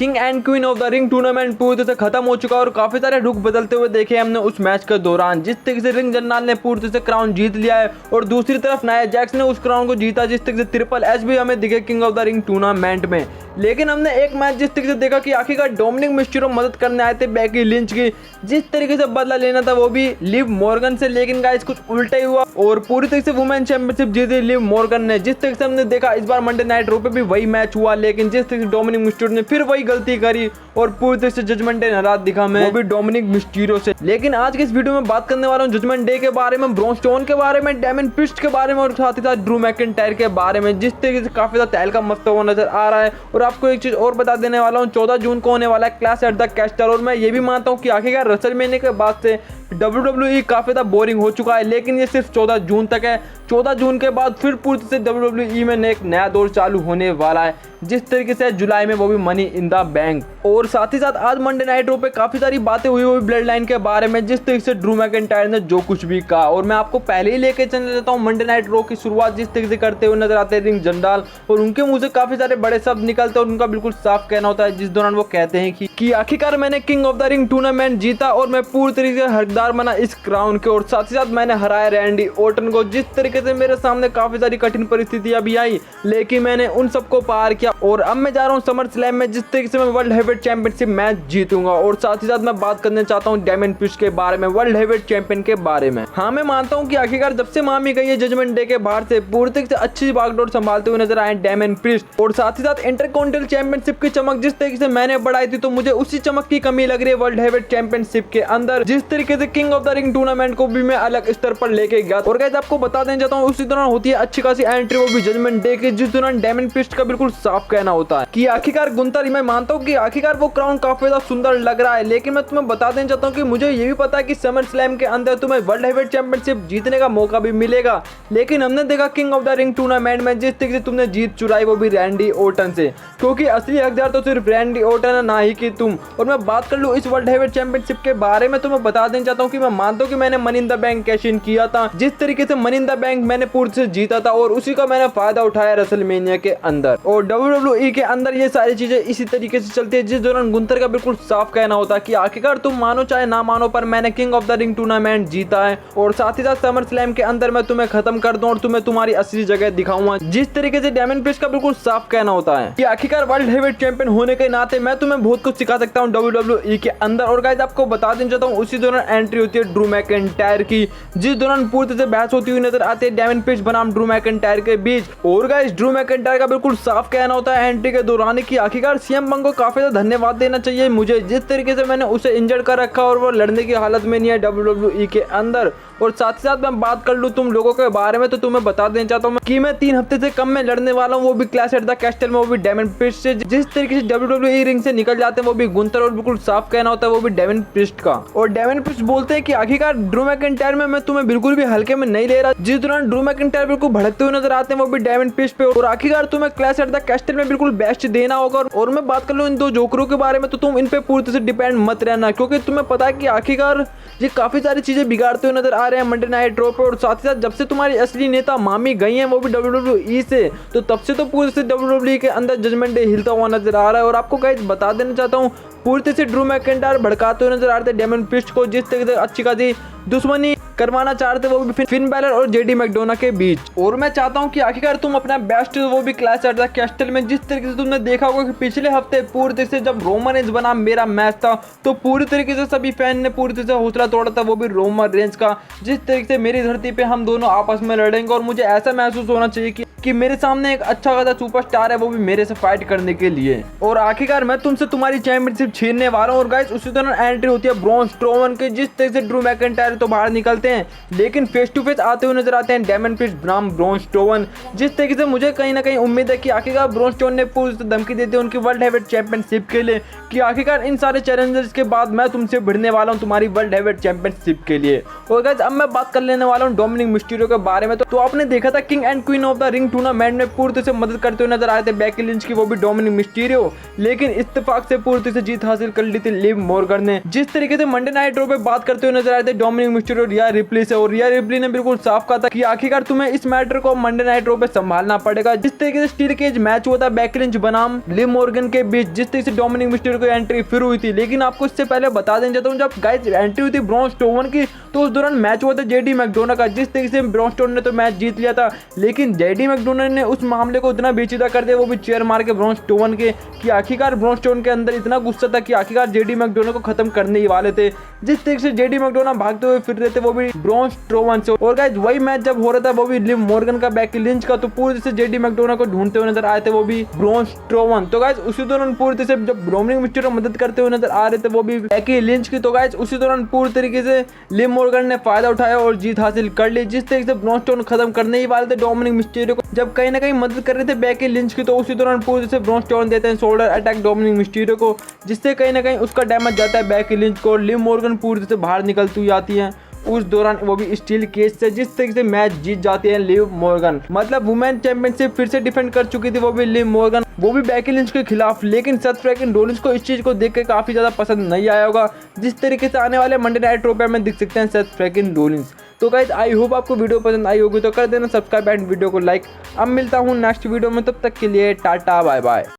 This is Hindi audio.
King and queen of the ring tournament पूरी तरह से खत्म हो चुका और काफी सारे रुख बदलते हुए देखे हमने उस मैच के दौरान। जिस तरीके से रिंग जनरल ने पूरी तरह से क्राउन जीत लिया है और दूसरी तरफ नाया जैक्स ने उस क्राउन को जीता। जिस तरीके से ट्रिपल एच भी हमें दिखे king of the ring tournament में। लेकिन हमने एक मैच जिस तरीके से देखा कि आखिरकार डोमिनिक मिस्टीरियो मदद करने आए थे बेकी लिंच की, जिस तरीके से बदला लेना था वो भी लिव मॉर्गन से, लेकिन गाइस कुछ उल्टा ही हुआ और पूरी तरीके से वुमेन चैंपियनशिप जीती लिव मॉर्गन ने। जिस तरीके से हमने देखा इस बार मंडे नाइट रो पे भी वही मैच हुआ, लेकिन जिस तरीके से डोमिनिक मिस्टीरियो ने फिर वही गलती करी और पूरी तरह से जजमेंट डे नाराज दिखा मैं, वो भी डोमिनिक मिस्टीरियो से। लेकिन आज के इस वीडियो में बात करने वाला हूँ जजमेंट डे के बारे में, ब्रॉन स्टोन के बारे में, डेमिन प्रिस्ट के बारे में और साथ ही साथ ड्रू मैकिंटायर के बारे में। जिस तरीके से काफी ज्यादा तहलका मचता हुआ नजर आ रहा है। और आपको एक चीज और बता देने वाला हूँ, 14 जून को होने वाला है क्लैश एट द कैस्टल। और मैं ये भी मानता हूँ कि आखिरकार रेसलमेनिया के बाद से WWE काफी ज्यादा बोरिंग हो चुका है, लेकिन ये सिर्फ 14 जून तक है। 14 जून के बाद फिर पूरी तरह से WWE में एक नया दौर चालू होने वाला है, जिस तरीके से जुलाई में वो भी मनी इन द बैंक। और साथ ही साथ आज मंडे नाइट रो पे काफी सारी बातें हुई ब्लड लाइन के बारे में, जिस तरीके से ड्रू मैकिंटायर ने जो कुछ भी कहा। और मैं आपको पहले ही लेके चलने देता हूँ मंडे नाइट रो की शुरुआत जिस तरीके से करते हुए नजर आते हैं रिंग जनरल, और उनके मुंह से काफी सारे बड़े शब्द निकलते हैं और उनका बिल्कुल साफ कहना होता है, जिस दौरान वो कहते हैं कि आखिरकार मैंने king of the ring tournament जीता और मैं पूरी तरीके से हकदार बना इस क्राउन के। और साथ ही साथ मैंने हराया रैंडी ऑर्टन को। जिस तरीके से मेरे सामने काफी सारी कठिन परिस्थितियां भी आई, लेकिन मैंने उन सबको पार किया और अब मैं जा रहा हूं समर स्लैम में, जिस तरीके से मैं वर्ल्ड हेवीवेट चैंपियनशिप मैच जीतूंगा। और साथ ही साथ मैं बात करना चाहता हूं डेमिन प्रिस्ट के बारे में, वर्ल्ड हेवीवेट चैंपियन के बारे में। हाँ, मैं मानता हूं कि आखिरकार जब से मामी गई है जजमेंट डे के बाहर से, पूरी तरीके से अच्छी बागडोर संभालते हुए नजर आए डेमिन प्रिस्ट। और साथ ही साथ इंटरकॉन्टिनेंटल चैंपियनशिप की चमक जिस तरीके से मैंने बढ़ाई थी, तो मुझे उसी चमक की कमी लग रही है वर्ल्ड हेवीवेट चैंपियनशिप के अंदर। जिस तरीके से king of the ring tournament को भी मैं अलग स्तर पर लेके गया। और गाइस आपको बता देना चाहता हूँ उसी दौरान होती है अच्छी खासी एंट्री, वो भी जजमेंट डे के, जिस दौरान डेमिन प्रिस्ट का बिल्कुल साफ कहना होता है कि आखिरकार गुंतर, मैं मानता हूँ कि आखिरकार वो क्राउन काफी ज्यादा सुंदर लग रहा है, लेकिन मैं तुम्हें बता देना चाहता हूँ कि मुझे ये भी पता है कि समर स्लैम के अंदर तुम्हें वर्ल्ड हेवीवेट चैंपियनशिप जीतने का मौका भी मिलेगा। लेकिन हमने देखा king of the ring tournament में जिस तरीके से तुमने जीत चुराई, वो भी रैंडी ऑर्टन से, क्योंकि असली हकदार तो सिर्फ रैंडी ऑर्टन है, ना ही कि तुम। और मैं बात कर लूँ इस वर्ल्ड हेवीवेट चैंपियनशिप के बारे में, तो मैं बता देना चाहता हूँ कि मैं मानता हूँ कि मैंने money in the bank cash in किया था। जिस तरीके से मनी इन द बैंक मैंने पूरी से जीता था और उसी का मैंने फायदा उठाया रेसलमेनिया के अंदर। और WWE के अंदर ये सारी चीजें इसी तरीके से चलती है, जिस दौरान गुंतर का बिल्कुल साफ कहना होता है कि आखिरकार तुम मानो चाहे ना मानो, पर मैंने king of the ring tournament जीता है। और साथ ही साथ समर स्लैम के अंदर मैं तुम्हें खत्म कर दूं और तुम्हें तुम्हारी असली जगह दिखाऊंगा। जिस तरीके से डेमिन प्रिस्ट का बिल्कुल साफ कहना होता है कि आखिरकार वर्ल्ड हेवीवेट चैंपियन होने के नाते मैं तुम्हें बहुत कुछ सिखा सकता हूँ WWE के अंदर। और गाइस आपको बता देना चाहता हूँ उसी दौरान एंट्री होती है ड्रू मैकिंटायर की, जिस दौरान पूरी तरह से बहस होती हुई नजर आती है डेमिन प्रिस्ट बनाम ड्रू मैकिंटायर के बीच। और गाइस ड्रू मैकिंटायर का बिल्कुल साफ कहना होता है एंट्री के दौरान कि आखिरकार सीएम पंक को काफी ज्यादा धन्यवाद देना चाहिए मुझे, जिस तरीके से मैंने उसे इंजर्ड कर रखा और वो लड़ने की हालत में नहीं है WWE के अंदर। और साथ ही साथ मैं बात कर लूं तुम लोगों के बारे में, तो तुम्हें बता देना चाहता हूं कि मैं 3 हफ्ते से कम में लड़ने वाला हूं, वो भी क्लैश एट द कैस्टल में, वो भी डेमिन प्रिस्ट से। जिस तरीके से WWE रिंग से निकल जाते हैं वो भी गुंतर, और बिल्कुल साफ कहना होता है वो भी डेमिन प्रिस्ट का। और डेमिन प्रिस्ट बोलते हैं कि आखिरकार ड्रू मैकिंटायर में मैं तुम्हें बिल्कुल भी हल्के में नहीं ले रहा। जिस दौरान ड्रू मैकिंटायर बिल्कुल भड़कते हुए नजर आते हैं वो भी डेमिन प्रिस्ट पे। और आखिरकार तुम्हें क्लैश एट द कैस्टल में बिल्कुल बेस्ट देना होगा। और मैं बात कर लूं इन 2 जोकरों के बारे में, तो तुम इन पे पूरी तरह से डिपेंड मत रहना, क्योंकि तुम्हें पता है कि आखिरकार ये काफी सारी चीजें बिगाड़ते हुए नजर आ रहे हैं मंडे नाइट रो पे। और साथ ही साथ जब से तुम्हारी असली नेता मामी गई हैं वो भी WWE से, तो तब से तो पूरे से WWE के अंदर जजमेंट डे हिलता हुआ नजर आ रहा है। और आपको गाइस बता देना चाहता हूँ पूरी तरह से ड्रू मैकिंटायर भड़काते हुए नजर आ रहे थे डेमिन प्रिस्ट को, जिस तरीके से अच्छी खासी दुश्मनी करवाना चाह रहे थे वो भी फिन बैलर और जेडी मैकडोना के बीच। और मैं चाहता हूं कि आखिरकार तुम अपना बेस्ट, वो भी क्लैश एट द कैस्टल में। जिस तरीके से तुमने देखा होगा कि पिछले हफ्ते पूरी तरह से जब रोमन रेंज बना मेरा मैच था, तो पूरी तरीके से सभी फैन ने पूरी तरह से हौसला तोड़ा था, वो भी रोमन रेंज का। जिस तरीके से मेरी धरती पे हम दोनों आपस में लड़ेंगे और मुझे ऐसा महसूस होना चाहिए कि मेरे सामने एक अच्छा खासा सुपरस्टार है, वो भी मेरे से फाइट करने के लिए। और आखिरकार मैं तुमसे तुम्हारी चैंपियनशिप छीनने वाला हूँ। और गाइस उसी दौरान एंट्री होती है ब्रॉन स्ट्रोमन की, जिस तरीके से ड्रू मैकिंटायर तो बाहर निकलते हैं, लेकिन फेस टू फेस आते हुए नजर आते हैं डेमिन प्रिस्ट बनाम ब्रॉन स्ट्रोमन। जिस तरीके से मुझे कहीं ना कहीं उम्मीद है कि आखिरकार ब्रॉन स्ट्रोमन ने पूरी धमकी दी थी उनकी वर्ल्ड हेवीवेट चैंपियनशिप के लिए, कि आखिरकार इन सारे चैलेंजेस के बाद मैं तुमसे भिड़ने वाला हूँ तुम्हारी वर्ल्ड हेवीवेट चैंपियनशिप के लिए। और गाइस अब मैं बात कर लेने वाला हूँ डोमिनिक मिस्टीरियो के बारे में। तो आपने देखा था king and queen of the ring tournament में पूरी से मदद करते हुए नजर आए थे बेकी लिंच की, वो भी डोमिनिक मिस्टीरियो, लेकिन इत्तेफाक से पूरी से जीत हासिल कर ली थी लिव मॉर्गन ने। जिस तरीके से मंडे नाइट रो पे बात करते हुए नजर आए थे डोमिनिक मिस्टीरियो रिया रिप्ली से, और रिया रिप्ली ने बिल्कुल साफ कहा था कि आखिरकार तुम्हें इस मैटर को मंडे नाइट रो पे संभालना पड़ेगा। जिस तरीके से स्टील केज मैच हुआ था बेकी लिंच बनाम लिव मॉर्गन के बीच, जिस तरीके से डोमिनिक मिस्टीरियो की एंट्री फिर हुई थी, लेकिन आपको इससे पहले बता देना चाहता हूँ जब गाइस एंट्री हुई थी ब्रॉन स्ट्रोमन की, तो उस दौरान मैच हुआ था जेडी मैकडोना का। जिस तरीके से ब्रॉन स्ट्रोमन ने तो मैच जीत लिया था, लेकिन जेडी मैकडोना ने उस मामले को इतना बेचीदा कर दिया, वो भी चेयर मार के ब्रॉन स्ट्रोमन के, कि आखिरकार ब्रॉन स्ट्रोमन के अंदर इतना गुस्सा था कि आखिरकार जेडी मैकडोना को खत्म करने ही वाले थे। जिस तरीके से जेडी मैकडोना भागते हुए फिर रहे थे, वो भी ब्रॉन स्ट्रोमन से। और गाइस वही मैच जब हो रहा था वो भी लिव मॉर्गन का बेकी लिंच का, तो पूरी तरह से जेडी मैकडोना को ढूंढते हुए नजर आए थे वो भी ब्रॉन स्ट्रोमन। तो गाइस उसी दौरान पूरी तरह से जब डोमिनिक मिस्टीरियो मदद करते हुए नजर आ रहे थे वो भी बेकी लिंच की, तो गाइस उसी दौरान पूरी तरीके से लिव मॉर्गन ने फायदा उठाया और जीत हासिल कर ली। जिस तरीके से ब्रॉन स्ट्रोमन खत्म करने ही वाले थे डोमिनिक मिस्टीरियो को, जब कहीं ना कहीं मदद कर रहे थे बेकी लिंच की, तो उसी दौरान पूरी तरह से ब्रॉन स्ट्रोमन देते हैं शोल्डर अटैक डोमिनिक मिस्टीरियो को, जिससे कहीं ना कहीं उसका डैमेज जाता है बेकी लिंच को, और लिव मॉर्गन पूरी तरह से बाहर निकलती हुई आती है उस दौरान, वो भी स्टील केज से। जिस तरीके से मैच जीत जाती है लिव मॉर्गन, मतलब वुमेन चैंपियनशिप फिर से डिफेंड कर चुकी थी वो भी लिव मॉर्गन, वो भी बेकी लिंच के खिलाफ। लेकिन सेथ फ्रीकिंग रोलिंस को इस चीज को देख के काफी ज्यादा पसंद नहीं आया होगा, जिस तरीके से आने वाले मंडे नाइट रो पे में दिख सकते हैं सेथ फ्रीकिंग रोलिंस। तो गाइस आई होप आपको वीडियो पसंद आई होगी, तो कर देना सब्सक्राइब एंड वीडियो को लाइक। अब मिलता हूँ नेक्स्ट वीडियो में, तब तक के लिए टाटा बाय बाय।